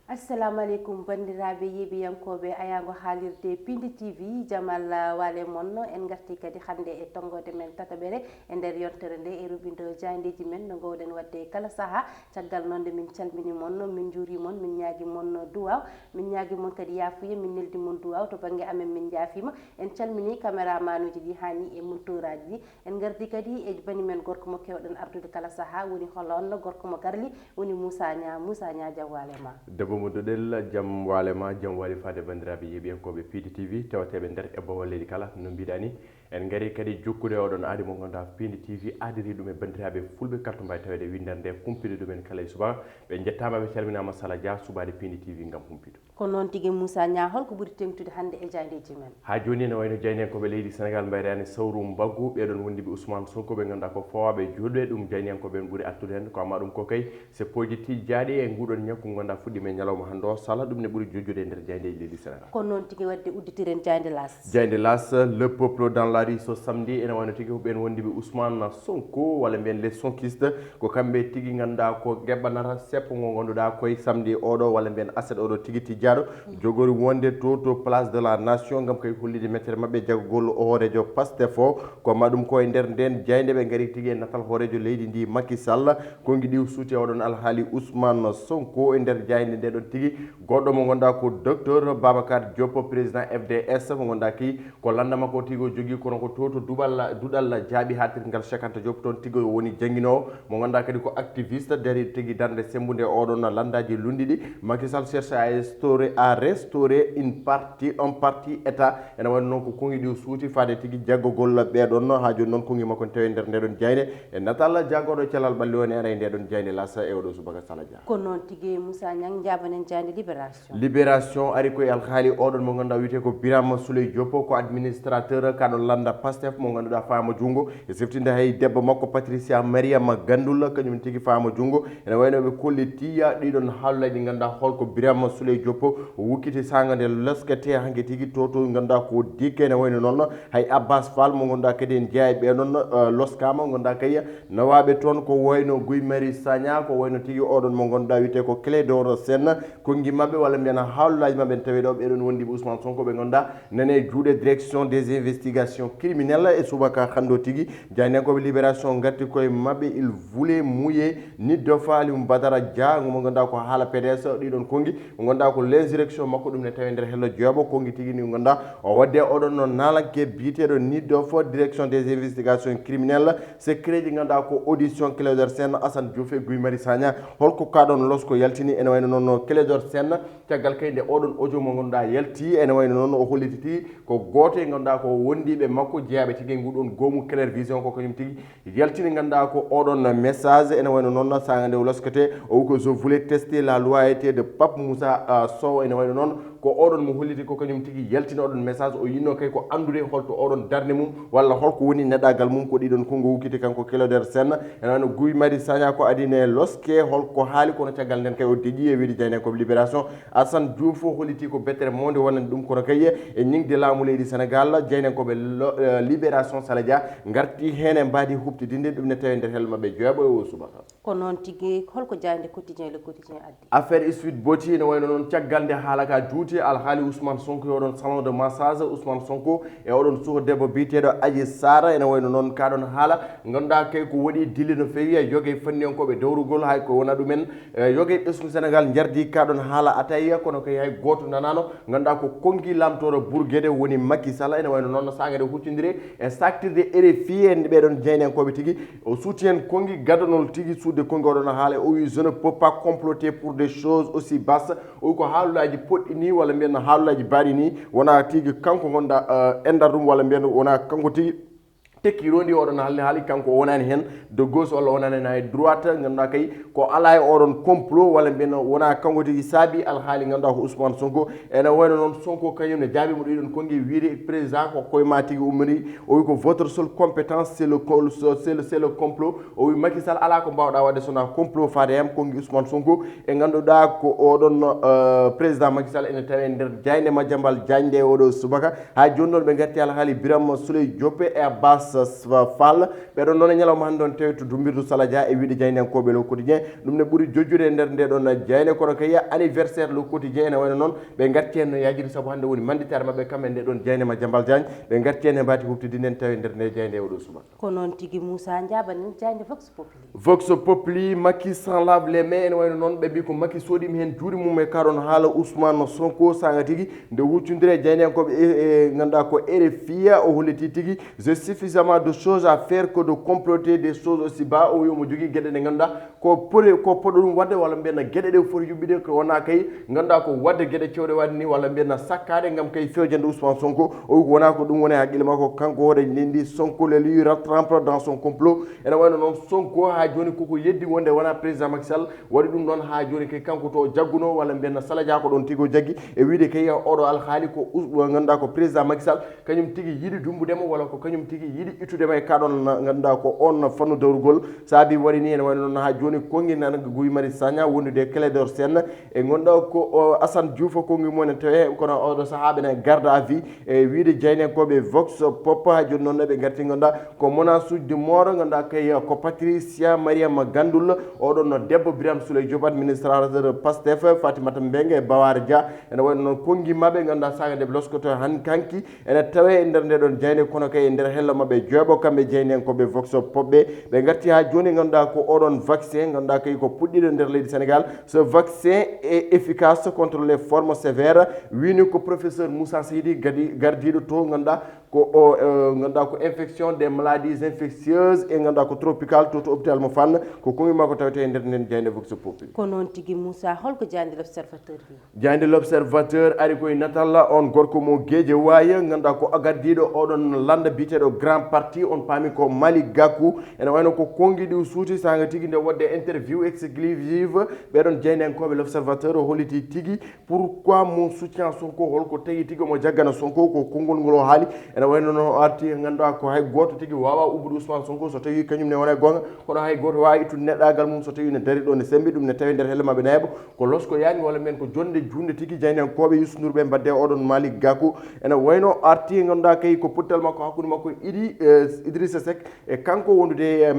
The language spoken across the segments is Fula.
assalamu alaikum bandiraɓe yeɓiyankoɓe ayago haalirde Pindi TV jamal wale monno en garti kadi hande e tongode men tataɓere e nder yontere nde e ruɓido jandeji men no gowɗen wadde kala saaha caggal nonde min calmini mon min juuri mon min ñaagui mon duwaw min ñaagui mon kadi yafuya min neldi mon duwaw to banggue amen min jaafima en calmini caméraman uji ɗi hani e montoraji ɗi en gardi kadi e bani men gorko mo kewɗen ardude kala saaha woni holon gorko mo garli woni Moussa Nia jaam walema modoɗel jaam walema jaam wali fade bandiraɓe yeɓiyankoɓe Pindi TV tawateɓe nder e bawal leydi kala no mbiɗani en gari kadi jokkude oɗon aadi mo ganduɗa Pindi TV aadiri ɗum e bandiraɓe fulɓe kalto mbawi tawede windere nde humpide ɗumen kala e subaka ɓe jettama ɓe calminama Sala Dia subade Pindi TV gam humpido ko noon tigui Moussa Nia holko ɓuuri tengtude hande e jandeji men ha joni ne wayno jayniyankoɓe leydi Sénégal mbayrani sawru mbaggu ɓeɗon wondiɓe Ousmane Sonko ɓe ganduɗa ko fowaɓe julɓe ɗum jayniyankoɓe ɓuuri attude hen ko amma ɗum ko kay se pojiti jaaɗi e nguɗon ñakku ganduɗa fuɗɗime ñalawma hande o Sala ɗum ne ɓuuri jojjude e nder jaydeji leydi Sénégal ko noon tigui wadde udditiren Jayde Las le peuple dans la rue so samedi ene wayno tigui ɓen wondiɓe Ousmane Sonko walla mbiyen les sonkistes ko kamɓe tigui ganduɗa ko gueɓɓanata seppo ngo ganduɗa koye samedi oɗo walla mbiyen aset oɗo tigui tijjaɗo jogori wonde to place de la nation gam kay hollide mettere mabɓe jaggogol hoorejo Pastef o ko maɗum ko e nder nden jayde ɓe gari tigui e natal hoorejo leydi ndi Macky Sall kongi ɗi suuti oɗon alhaali Ousmane Sonko e nder jayde nde ɗon tigui goɗɗo mo ganduɗa ko docteur Babacar Diop président FDS mo ganduɗa ki ko landama ko tigui jogui kono ko to duɗal jaaɓi hatirgal Cheikh Anta Diop toon tigui woni jangguinowo mo ganduɗa kadi ko activiste dari tigui darde sembude oɗon landaji lundi ɗi Macky Sall cherche à restaurer un parti état ene wayno noon ko kongi ɗi suuti faade tigui jaggogol ɓeɗon ha joni noon kongi makko tawi nder ndeɗon jayne e natal jaggoɗo calal ɓalli woni ara e ndeɗon jayne lasa e oɗo subaka Sala Dia ko noon tigui Moussa Niang jabanen jande libération ari koye alhaali oɗon mo ganduɗa wiyete ko Birame Souleye Diop ko administrateur kaɗo landa Pastef mo ganduɗa faama jungo e seftinde hay debbo makko Patricia Mariama Gandoul kañum tigui faama jungo ene wayno ɓe kolli tiya ɗiɗon haalullaji ɗi ganduɗa holko Birame Souleye Diop wukkiti sagade loskete hanke tigui to ganduɗa ko dikke ene wayno noon hay Abbas Fall mo ganduɗa kadi en jeeya ɓe noon loskama ganduɗa kay nawaɓe toon ko wayno Guy Marius Sagna ko wayno tigui oɗon mo ganduɗa wiyete ko Clédor Sène kongi mabɓe walla mbiyana haalullaji mabɓe en tawi ɗo ɓeɗon wondiɓe Ousmane Sonko ɓe ganduɗa nane juuɗe direction des investigations criminelles e subaka hande tigui jaynenkoɓe libération garti koye mabɓe il voulait mouiller ni dofa Aliou Badara Dia mo ganduɗa ko haala PDS ɗiɗon kongi mo ganduɗa ko l'insurrection makko ɗum ne tawi nder hello jooɓo kongi tigui ni ganduɗa o wadde oɗon no nalanke biteɗo ni dofo direction des investigations criminelles secret ji ganduɗa ko audition Clédor Sène Assane Diouf e Guy Marius Sagna holko kaɗon losko yaltini ene wayno noon Clédor Sène caggal kayde oɗon audio mo ganduɗa yalti ene wayno noon o holliti tigui ko goto e ganduɗa ko wondiɓe makko jeeyaɓe tigui nguɗon goomu Clair Vision ko kañum tigui yaltini ganduɗa ko oɗon message ene wayno noon saga nde loskete o wi ko je voulais tester la loyauté de Pape Moussa Sow ene wayno noon ko oɗon mo holliti ko kañum tigui yaltini oɗon message o yinno kay ko andude holto oɗon darde mum walla holko woni neɗagal mum ko ɗiɗon kongo wukkiti kanko Clédor Sène ene wayno Guy Marius Sagna ko adine loske holko haali kono caggal nden kay o deeƴi e wiide jaynekoɓe libération Assane Diouf holliti ko bettere monde wonande ɗum kono kay e ñingde laamu leydi Sénégal jaynekoɓe libération Sala Dia garti hen e mbadi huɓtidinde ɗum ne tawi nder hello mabɓe jooɓo e o subaka ko noon tigui holko jayde quotidien le quotidien addi affaire Sweet Beauty ene wayno noon caggal nde haalaka juuti alhaali Ousmane Sonko e oɗon salon de massage Ousmane Sonko e oɗon suho debbo biteɗo Adji Sarr ene wayno noon kaɗon haala ganduɗa kay ko waɗi dille no fewi e yogue fanniyankoɓe dawrugol hay ko wona ɗumen yogue ɓesgu Sénégal jardi kaɗon haala ataya kono kay hay goto nanano ganduɗa ko kongi lamtoɗo Bourguédé woni Macky Sall ene wayno noon sagade huccodiri e saktirde RFI en ɓeɗon jeynenkoɓe tigui o suuti hen kongi gaddanol tigui sudde kongi oɗon haala o wi je ne peux pas comploter pour des choses aussi basses o wi ko haalulaji poɗɗi ni walla mbiyen haalulaji mbaɗi ni wona tigui kanko gonɗa endar ɗum walla mbiyen wona kanko tigui tekki rondi oɗon haali kanko wonani hen de gauche walla wonani hen hay droite ganduɗa kay ko ala e oɗon complot walla mbiyen wona kanko tigui saabi alhaali ganduɗa ko Ousmane Sonko ene wayno noon Sonko kañum ne jaabimo ɗiɗon kongi wiide président ko koye ma tigui ummini o wi ko votre seule compétence c'est le complot o wi Macky Sall ala ko mbawɗa wadde sona complot faade hem kongi Ousmane Sonko e ganduɗa ko oɗon président Macky Sall ene tawi nder jayde Madiambal Diagne nde oɗo subaka ha joni noon ɓe garti alhaali Birame Souleye Diop e Abbas Fall ɓeɗon noon e ñalawma hannde on tewi to dumbirdu Sala Dia e wiide Dieynenkoɓe Le Quotidien ɗum ne ɓuuri jojjude e nder nde ɗon Dieyne kono kay anniversaire Le Quotidien ene wayno noon ɓe garti hen no yajiri saabu hannde woni manditare mabɓe kamɓe nde ɗon Dieynema Diambal Diagne ɓe garti hen e mbati huftidinde en tawi nder nde Dieynde oɗo subaka ko noon tigui Moussa Diabanen Dieyde Vox Populi Vox Populi Macky s'en lave les mains ene wayno noon ɓe mbi ko Macky soɗima hen juuɗe mum e kaɗon haala Ousmane Sonko saga tigui nde huccodiri e Dieynenkoɓe e ganduɗa ko RFI o holliti tigui j'ai suffisamment de choses à faire que de comploter des choses aussi bas o wi omo jogui gueɗe ɗe ganduɗa ko poɗɗo ɗum wadde walla mbiyenna gueɗe ɗe foti yuɓɓide ko wona kay ganduɗa ko wadde gueɗe cewɗe wadde ni walla mbiyenna sakkade gam kay fewjande Ousmane Sonko o wi ko wona ko ɗum woni haqqille makko kanko hoore ndendi Sonko le lui trempe dans son complot ene wayno noon Sonko ha joni koko yeddi wonde wona président Macky Sall waɗi ɗum ɗon ha joni kay kanko to jagguno walla mbiyenna Sala Dia ko ɗon tigo jaggi e wiide kay oɗo alhaali ko ganduɗa ko président Macky Sall kañum tigui yiiɗi dumbudema walla ko kañum tigui yiiɗi ittudema e kaɗon ganduɗa ko on fannu dawrugol saabi waɗi ni ene wayno noon ha joni konngui nan Guy Marius Sagna wondude Clédor Sène e gonɗa ko Assane Diouf konngui mumen tawe kono oɗo saaha ɓene garde à vue e wiide Dieynenkoɓe Vox Pop ha joni noon ɓe garti ganduɗa ko menace uji de mort ganduɗa kay ko Patricia Mariama Gandoul oɗon no debbo Birame Souleye Diop administrateur Pastef Fatimata Mbengue e Bawar Dia ene wayno noon konngui mabɓe ganduɗa saga nde loskoto hanki ene tawe e nder nde ɗon Dieyne kono kay e nder hello mabɓe jooɓo kamɓe Dieynenkoɓe Vox Pop ɓe garti ha joni ganduɗa ko oɗon vaccin ganduɗa kay ko puɗɗiɗo nder leydi Sénégal ce vaccin est efficace contre les formes sévères wini ko professeur Moussa Seydi gardiɗo to ganduɗa ko ganduɗa ko infection des maladies infectieuses e ganduɗa ko tropical to hôpital mo Fann ko kongi makko tawete e nder nden Dieyde Vox Populi ko noon tigui Moussa holko Dieyde l'Observateur wi Dieyde l'Observateur ari koye natalla on gorko mo Guédiawaye ganduɗa ko gardiɗo oɗon landa biteɗo grand parti on paami ko Malick Gakou ene wayno ko kongi ɗi suuti saga tigui nde wadde interview exclusive ɓeɗon Dieynenkoɓe l'Observateur o holliti tigui pourquoi mon soutien Sonko holko tagui tigui omo jaggana Sonko ko konngol ngol o haali ene wayno no arti ganduɗa ko hay goto tigui wawa ubbude Ousmane Sonko so tawi kañum ne wona gonga kono hay goto wawi ittude neɗɗagal mum so tawi ne dari ɗo ne sembi ɗum ne tawi nder helle mabɓe nayba ko losko yani walla men ko jonde junde tigui Dieynenkoɓe Youssou Ndour ɓe mbadde oɗon Malick Gakou ene wayno arti ganduɗa kay ko puttal makko hakkude makko Idrissa Seck e kanko wondude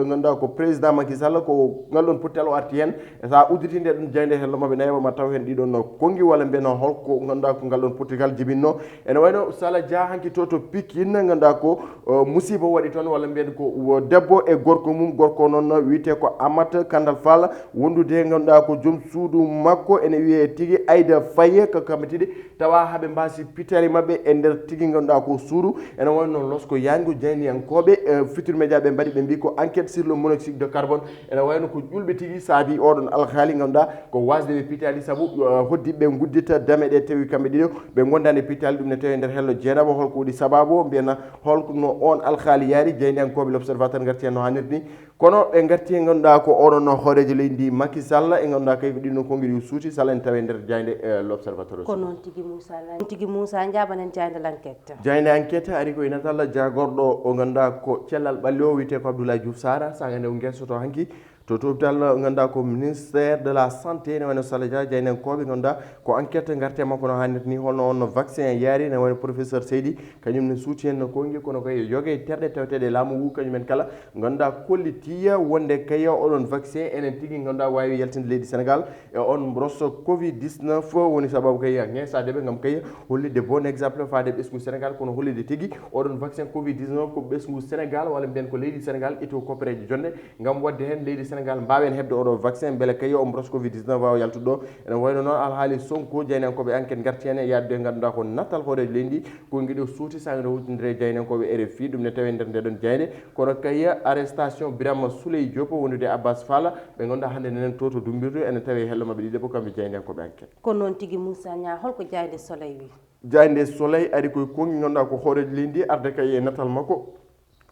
ganduɗa ko président Macky Sall ko ngalɗon puttal o arti hen e sa udditinde ɗum Dieyde hello mabɓe nayba ma taw hen ɗiɗon kongi walla mbiyano holko ganduɗa ko ngalɗon puttigal jibinno ene wayno Sala Dia hanki to Pikine ganduɗa ko musiba waɗi toon walla mbiyen ko debbo e gorko mum gorko noon wiyete ko Amata Kandal Fall wondude ganduɗa ko joom suudu makko ene wiye tigui Aïda Faye ko kamɓe tiɗi tawa haaɓe mbasi pitari mabɓe e nder tigui ganduɗa ko suudu ene wayno noon losko yango Dieynenkoɓe Futurs Médias ɓe mbaɗi ɓe mbi ko enquête sur le monoxyde de carbone ene wayno ko ƴulɓe tigui saabi oɗon alhaali ganduɗa ko wasdeɓe pitali saabu hoddiɓe guddita dame ɗe tawi kamɓe ɗiɗo ɓe gondani pitali ɗum ne tawi nder hello Dieynaba holko waɗi sababu mbiyana holno on alhaali yaari Dieynenkoɓe l'Observateur garti hen no hannirta ni kono ɓe garti e ganduɗa ko oɗon hoorejo leydi Macky Sall e ganduɗa kay ko ɗinno konngui ɗi suuti Sall en tawe nder Dieyde l'Observateur ko noon tigui Moussa Diabanen Dieyde l'enquête Dieyde enquête ari koye natalla jagorɗo o ganduɗa ko cellal ɓalli o wiyete ko Abdoulaye Diouf Sarr saga nde o guessoto hanki to hôpital ganduɗa ko ministère de la santé ne wayno Sala Dia Dieynenkoɓe ganduɗa ko enquête garte makko no hannirta ni holno on vaccin yaari ne wayno professeur Seydi kañum ne suuti hen no kongi kono kay yogue terɗe taweteɗe laamu ngu kañumen kala ganduɗa kollitiya wonde kay oɗon vaccin enen tigui ganduɗa wawi yaltinde leydi Sénégal e on brosse Covid 19 woni sababu kay ŋesadeɓe gam kay hollide bon exemple faade ɓesgu Sénégal kono hollide tigui oɗon vaccin Covid 19 ko ɓesgu Sénégal walla mbiyen ko leydi Sénégal itto koppereje jonde gam wadde hen leydi Sénégal mbawen hebde oɗo vaccin beele kay on brosse Covid 19 wawa yaltude ɗo ene wayno noon alhaali Sonko Dieynenkoɓe enquête garti hen e yadde ganduɗa ko natal hoorejo leydi ko guiɗo suuti sagde hutinire Dieynenkoɓe RFI ɗum ne tawi nder ndeɗon Dieyde kono kay arrestation Birame Souleye Diop wondude Abbas Fall ɓe ganduɗa hannde nenen to dumbirdu ene tawi hello mabɓe ɗiɗo kamɓe Dieynenkoɓe enquête ko noon tigui Moussa Nia holko Dieyde Soleil wi Dieyde Soleil ari koye kongi ganduɗa ko hoorejo leydi arde kay e natal makko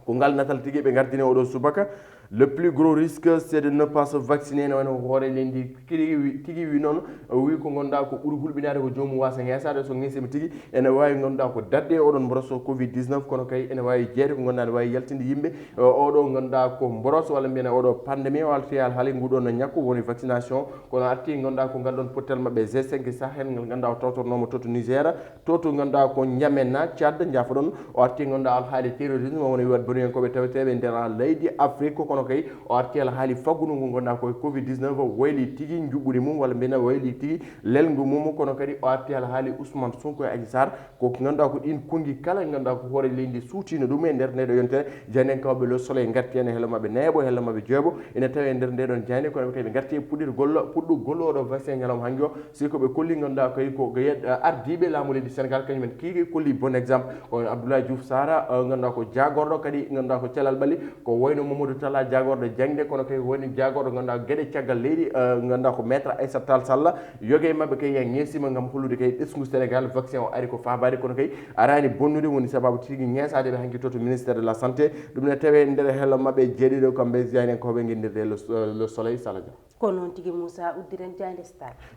ko ngal natal tigui ɓe gardini oɗo subaka le plus gros risque c'est de ne pas se vacciner ne wayno hoore lendi tigi wi noon wi ko gonda ko ɓuri hulɓinade ko jomum wasa heesade so ngesima tigi ene wawi ganduɗa ko dadde oɗon brosso covid 19 kono kay ene wawi jeeyde ko gonda ne wawi yaltinde yimɓe oɗo ganduɗa ko brosso walla mbiyane oɗo pandémie o altiyal haali nguɗon ñakku woni vaccination kono arti ganduɗa ko ngalɗon pottel mabɓe G5 Sahel ngal ganduɗa o tawtornomo toto Niger toto ganduɗa ko N'Djamena Tchad jaafa ɗon o arti ganduɗa alhaali terrorisme woni wat boniyankoɓe taweteɓe nder leydi Afrique kono kay o arti alhaali faggudu ngu ganduɗa koye covid 19 wayli tigui juɓɓudi mum walla mbiyane wayli tigui lelgu mum kono kadi o arti alhaali Ousmane Sonko e Adji Sarr ko ganduɗa ko ɗin kongi kala ganduɗa ko hoore leydi suutino ɗum e nder ndeɗo yontere jaynen kawɓe le soleil garti hen e hello mabɓe neeɓo hello mabɓe jeeɓo ene tawi e nder ndeɗon jayne kono kadi ɓe garti puɗɗir puɗɗu golloɗo vaccin ñalawma hanki o si ko ɓe kolli ganduɗa kay ko ardiɓe laamu leydi Sénégal kañumen kiiki kolli bon exemple ko Abdoulaye Diouf Sarr ganduɗa ko jagorɗo kadi ganduɗa ko thelal ɓali ko wayno Mamadou Talla jagorɗo jangde kono kay woni jagorɗo ganduɗa gueɗe caggal leydi ganduɗa ko maître Aissata Tall Sall yogue mabɓe kay ya ñeesima gam hollude kay ɓesgu Sénégal vaccin o ari ko fabade kono kay arani bonnude woni sababu tigui ñeesade ɓe hanki toto ministére de la santé ɗum ne tawe nder hello mabɓe jeeɗiɗo kamɓe jaynen koɓe guindirde le soleil Saladia ko noon tigui Moussa uddiren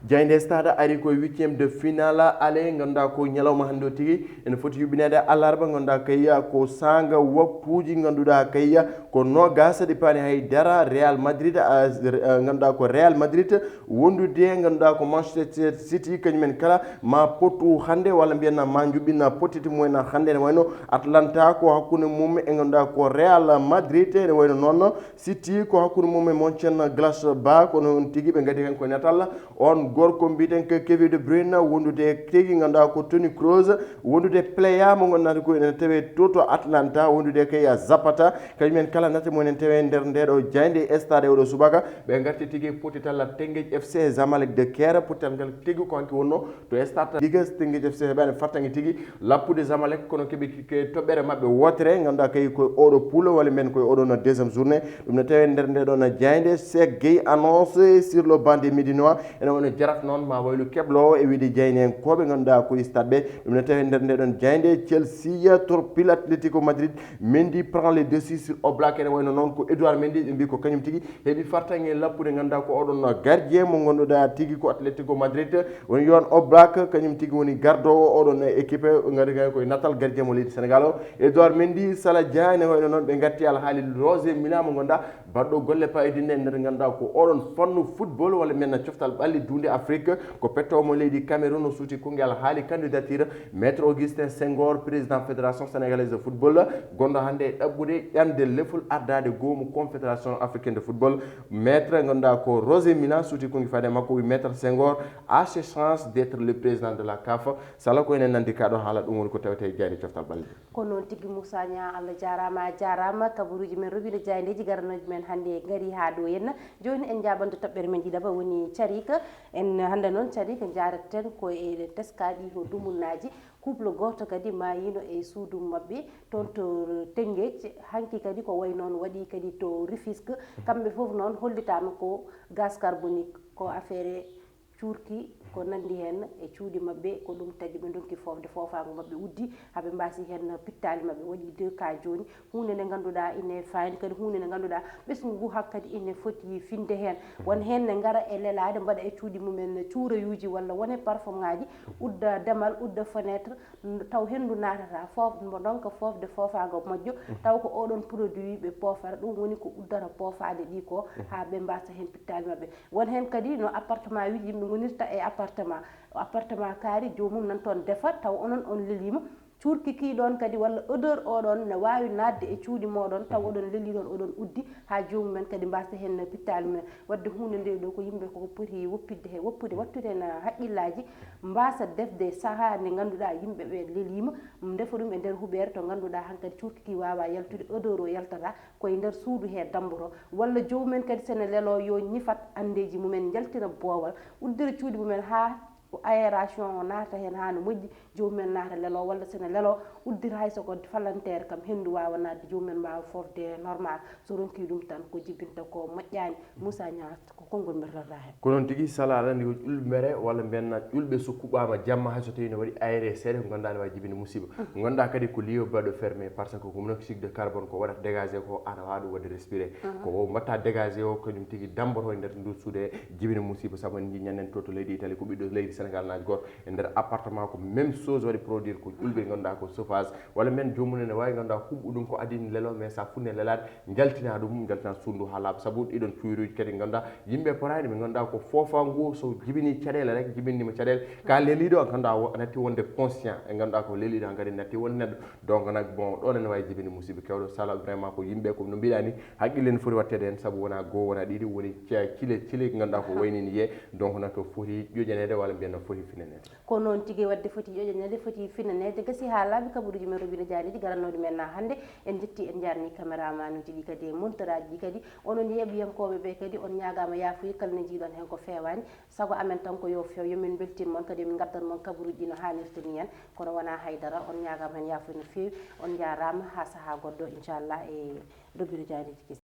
Diaynde Stade ari koye 8e de finale ale ganduɗa ko ñalawma hande o tigui ene foti yuɓinede alarba ganduɗa kayya ko sanga waktuji ganduɗa kayya ko nogas ɗi paani haydara Real Madrid ganduɗa ko Real Madrid wondude ganduɗa ko Manchester City kañumen kala ma potu hande walla mbiyanna ma juɓɓinna potiti mumen hande ne wayno Atlanta ko hakkude mum e ganduɗa ko Real Madrid ne wayno noon City ko hakkude mum e Mönchengladbach kono on tigui ɓe gadi hen koye natal on gorko mbiten ko Kevin De Bruyne wondude tigui ganduɗa ko Toni Kroos wondude playa mo gonnata ko ene tawe toto Atlanta wondude kay Zapata kañumen kala nate mo enen tawe nder ndeɗo jayde stade oɗo subaka ɓe garti tigui potitalla Teungueth FC Zamalek de Kere potital ngal tigui ko hanki wonno to stade diga Teungueth FC heɓani fattangue tigui lappude Zamalek kono keeɓi toɓɓere mabɓe wotere ganduɗa kay koye oɗo poule walla men koye oɗo no deuxiéme journée ɗum ne tawe nder ndeɗon jayde Cheikh Gueye annoncé sur le banc des Médinois ene woni jarat noon ma waylu keblo e wiide jayne en koɓe ganduɗa koye stade ɓe ɗum ne tawi nder ndeɗon jayde Chelsea torpille Atlético Madrid Mendy prend les dessus sur Oblak ene wayno noon ko Edouard Mendy ɓe mbi ko kañum tigui heeɓi fartangue lappude ganduɗa ko oɗon gardien mo ganduɗa tigui ko Atlético Madrid woni Yohan Oblak kañum tigui woni gardowo oɗon équipe gadi kay koye natal gardien mo leydi Sénégal o Edouard Mendy Salah Dia ene wayno noon ɓe gatti alhaali José Mina mo ganduɗa baɗɗo golle payidinde e nder ganduɗa ko oɗon fannu football walla mbiyanna coftal ɓalli dunde Afrique ko pettomo leydi Cameroun o suuti konguel haali candidature maître Augustin Senghor président fédération sénégalaise de football gonɗo hande e ɗaɓɓude ƴamde lefol ardade goomu confédération africaine de football maître ganduɗa ko José Mina suuti kongi fade makko wi maître Senghor a ses chances d'être le président de la CAF sala ko enen nandi kaɗo haala ɗum woni ko tawete jayde coftal ɓalli ko noon tigui Moussa Nia Allah jarama kabaruji men robine jayndeji garanoji men hande gaari ha ɗo henna joni en jaɓanto toɓɓere men ɗiɗaɓa woni carika en hande noon carika jaraten ko e teskaɗi ko dumunnaji couple goto kadi ma yino e suudu mabɓe toon to Teungueth hanki kadi ko way noon waɗi kadi to Rufisque kamɓe foof noon hollitama ko gaz carbonique ko affaire cuurki ko nandi hen e cuuɗi mabɓe ko ɗum tagui ɓe donki fofde fofago mabɓe uddi haaɓe mbasi hen pittali mabɓe waɗi 2 cas joni hunde nde ganduɗa ine fayni kadi hunde nde ganduɗa ɓesgu ngu hakkadi ine foti finde hen won hen ne gara e lelade mbaɗa e cuuɗi mumen cuurayuji walla wone parfum ngaji udda damal udda fenêtre taw hendu natata foof donc fofde fofago moƴƴo taw ko oɗon produit ɓe poofata ɗum woni ko uddata poofade ɗi ko ha ɓe mbasa hen pittali mabɓe won hen kadi no appartement wi yimɓe gonirta e appartement kaari jomum nan toon defa taw onon on lelima cuurki kiɗon kadi walla odeur oɗon ne wawi nadde e cuuɗi moɗon taw oɗon leli ɗon oɗon uddi ha jomumen kadi mbasta hen pittali mumen wadde hunde nde ɗo ko yimɓe koko poti woppidde he wattude hen haqqillaji mbasa defde saaha nde ganduɗa yimɓeɓe lelima defa ɗum e nder huɓere to ganduɗa hankkadi cuurki ki wawa yaltude odeur o yaltata koye nder suudu he damboto walla jomumen kadi sene leelo yo ñifat andeji mumen jaltina boowal uddira cuuɗi mumen ha aération naata hen ha no moƴƴi jomumen naata lelo walla sene lelo uddira hay soko fallantere kam hendu wawa nadde jomumen mbawa fofde normal so ronki ɗum tan ko jibinta ko moƴƴani Moussa Niang ko konngol mbirdata hen ko noon tigui sala aɗa andi ko ƴulɓe mere walla mbiyanna ƴulɓe so kuɓama jamma hay so tawi ne waɗi aéré seeɗa ko ganduɗa ne wawi jibinde musiba ko ganduɗa kadi ko lieu baɗɗo fermé par ce que ko monoxyde de carbone ko waɗata dégagé ko ana wawa ɗum wadde respiré ko mbatta dégagé o kañum tigui damboto e nder ndu suude jibine musiba saabu en jii ñannen to leydi Italie ko ɓiɗɗo leydi Sénégal naji goto e nder appartement ko même chose waɗi produire ko ƴulɓe ganduɗa ko chauffage walla men jomumen ne wawi ganduɗa huɓɓu ɗum ko adini lelo mais sa funne lelade jaltina ɗum jaltina suudu ha laaɓa saabu ɗiɗon cuuruji kadi ganduɗa yimɓe potani ɓe ganduɗa ko foofa ngu so jibini caɗele rek jibinima caɗele ka leeliɗo ganduɗa natti wonde conscient e ganduɗa ko leeliɗo kadi natti wonde neɗɗo donc nak bon ɗon ene wawi jibinde musiba kewɗo sala vraiment ko yimɓe ko no mbiɗa ni haqqille ne foti wattede hen saabu wona goho wona ɗiɗi woni cile ko ganduɗa ko waynini yiye donc nak foti ƴoƴanede walla mbiyen no foti finanede ko noon tigui wadde foti ƴoƴanede foti finanede gasi ha laaɓi kabaruji men Roubina Diagniji garannoɗi men na hannde en jetti en jarni caméraman uji ɗi kadi e monteur aji ɗi kadi onon yeeɓiyankoɓe ɓe kadi on ñagama yafuya kala ne jiiɗon hen ko fewani saago amen tan ko yo few yomin beltin moon kadi yomin gaddan moon kabaruji ɗi no hannirta ni hen kono wona haydara on ñagama hen yafuya no fewi on jarama ha saaha goɗɗo inchallah e Roubina Diagniji